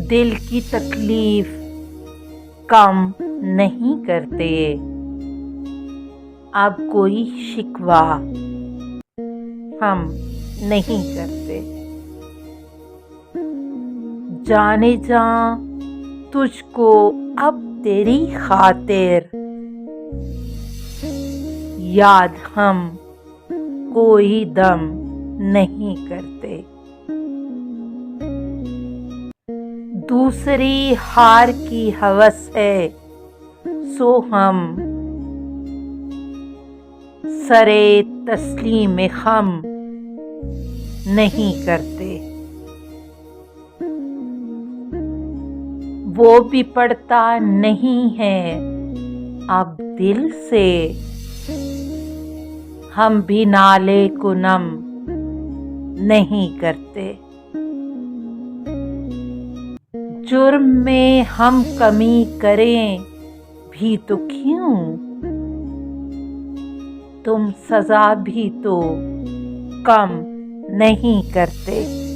دل کی تکلیف کم نہیں کرتے، اب کوئی شکوہ ہم نہیں کرتے۔ جانے جاں تجھ کو اب تیری خاطر، یاد ہم کوئی دم نہیں کرتے۔ دوسری ہار کی ہوس ہے سو ہم سرے تسلیم خم نہیں کرتے۔ وہ بھی پڑتا نہیں ہے اب دل سے، ہم بھی نالے کو نم نہیں کرتے۔ جرم میں ہم کمی کریں بھی تو کیوں، تم سزا بھی تو کم نہیں کرتے۔